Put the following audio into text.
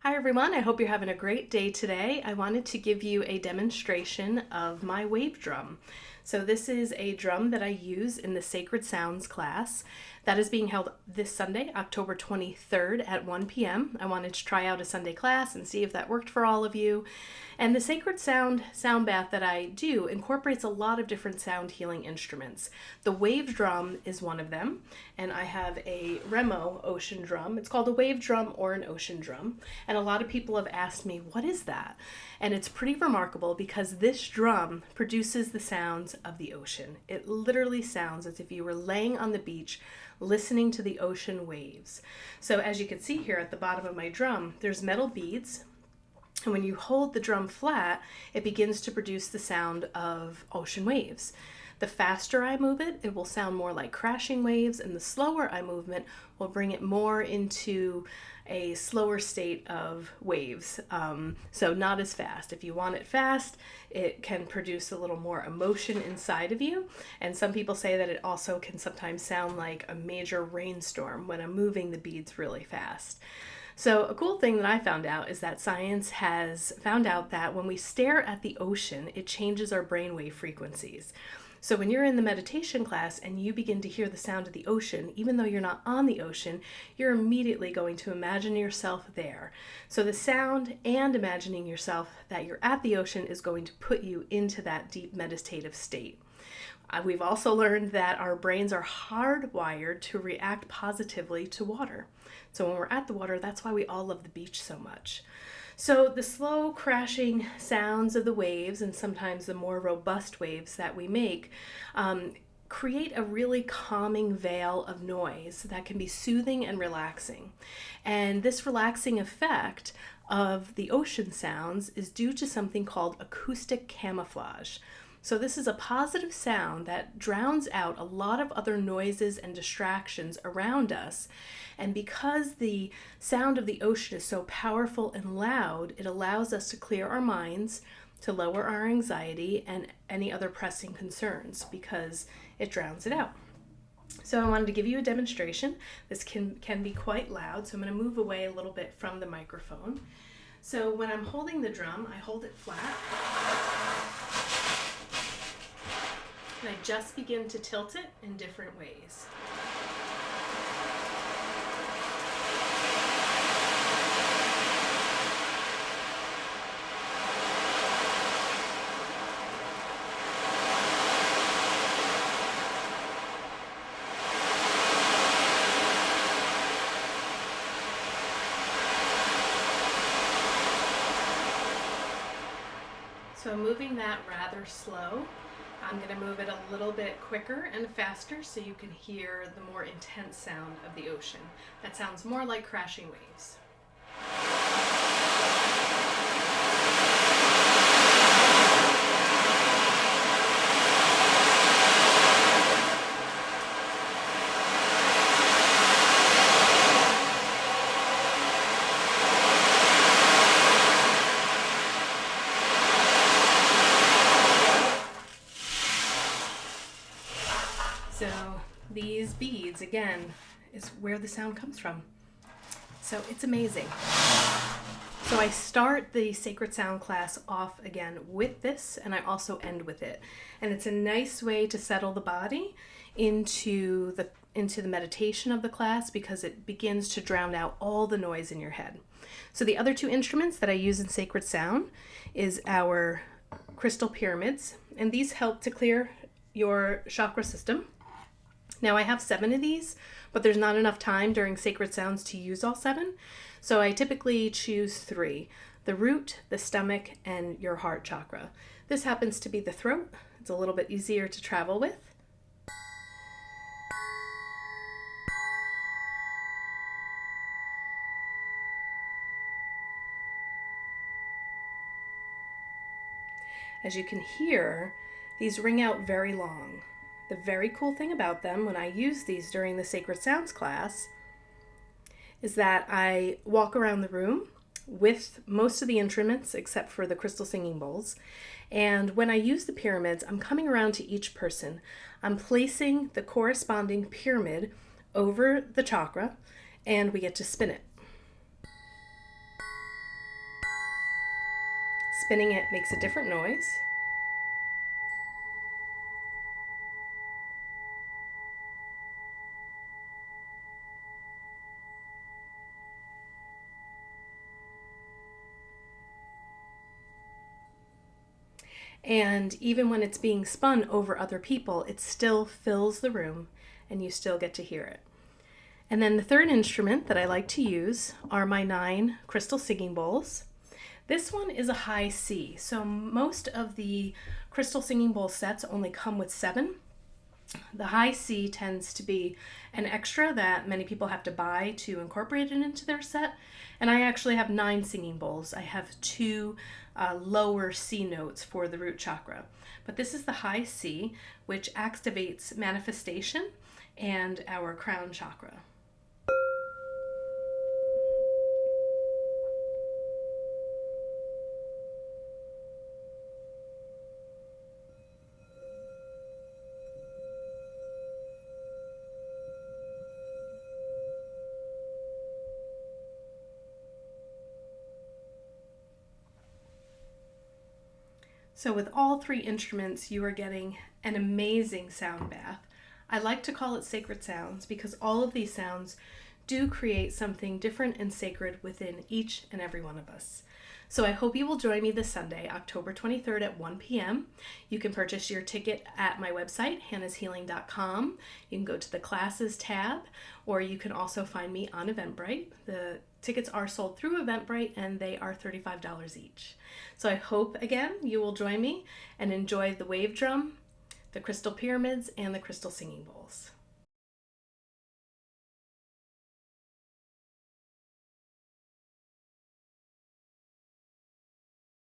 Hi everyone, I hope you're having a great day today. I wanted to give you a demonstration of my wave drum. So this is a drum that I use in the Sacred Sounds class that is being held this Sunday, October 23rd at 1 p.m. I wanted to try out a Sunday class and see if that worked for all of you. And the Sacred Sound bath that I do incorporates a lot of different sound healing instruments. The wave drum is one of them, and I have a Remo ocean drum. It's called a wave drum or an ocean drum, and a lot of people have asked me, what is that? And it's pretty remarkable because this drum produces the sounds of the ocean. It literally sounds as if you were laying on the beach listening to the ocean waves. So as you can see here at the bottom of my drum, there's metal beads. And when you hold the drum flat, it begins to produce the sound of ocean waves. The faster I move it, it will sound more like crashing waves, and the slower I move it will bring it more into a slower state of waves. So not as fast. If you want it fast, it can produce a little more emotion inside of you. And some people say that it also can sometimes sound like a major rainstorm when I'm moving the beads really fast. So a cool thing that I found out is that science has found out that when we stare at the ocean, it changes our brainwave frequencies. So when you're in the meditation class and you begin to hear the sound of the ocean, even though you're not on the ocean, you're immediately going to imagine yourself there. So the sound and imagining yourself that you're at the ocean is going to put you into that deep meditative state. We've also learned that our brains are hardwired to react positively to water. So when we're at the water, that's why we all love the beach so much. So the slow crashing sounds of the waves, and sometimes the more robust waves that we make, create a really calming veil of noise that can be soothing and relaxing. And this relaxing effect of the ocean sounds is due to something called acoustic camouflage. So this is a positive sound that drowns out a lot of other noises and distractions around us. And because the sound of the ocean is so powerful and loud, it allows us to clear our minds, to lower our anxiety and any other pressing concerns because it drowns it out. So I wanted to give you a demonstration. This can be quite loud, so I'm going to move away a little bit from the microphone. So when I'm holding the drum, I hold it flat. And I just begin to tilt it in different ways. So moving that rather slow. I'm going to move it a little bit quicker and faster so you can hear the more intense sound of the ocean. That sounds more like crashing waves. So these beads, again, is where the sound comes from. So it's amazing. So I start the Sacred Sound class off again with this, and I also end with it. And it's a nice way to settle the body into the meditation of the class because it begins to drown out all the noise in your head. So the other two instruments that I use in Sacred Sound is our crystal pyramids, and these help to clear your chakra system. Now I have 7 of these, but there's not enough time during Sacred Sounds to use all 7. So I typically choose 3, the root, the stomach, and your heart chakra. This happens to be the throat. It's a little bit easier to travel with. As you can hear, these ring out very long. The very cool thing about them when I use these during the Sacred Sounds class is that I walk around the room with most of the instruments except for the crystal singing bowls. And when I use the pyramids, I'm coming around to each person. I'm placing the corresponding pyramid over the chakra, and we get to spin it. spinning it makes a different noise. And even when it's being spun over other people, it still fills the room and you still get to hear it. And then the third instrument that I like to use are my 9 crystal singing bowls. This one is a high C, so most of the crystal singing bowl sets only come with 7. The high C tends to be an extra that many people have to buy to incorporate it into their set. And I actually have 9 singing bowls. I have 2 lower C notes for the root chakra. But this is the high C, which activates manifestation and our crown chakra. So with all 3 instruments, you are getting an amazing sound bath. I like to call it sacred sounds because all of these sounds do create something different and sacred within each and every one of us. So I hope you will join me this Sunday, October 23rd at 1 p.m. You can purchase your ticket at my website, hannahshealing.com. You can go to the classes tab, or you can also find me on Eventbrite. The tickets are sold through Eventbrite and they are $35 each. So I hope, again, you will join me and enjoy the wave drum, the crystal pyramids, and the crystal singing bowls.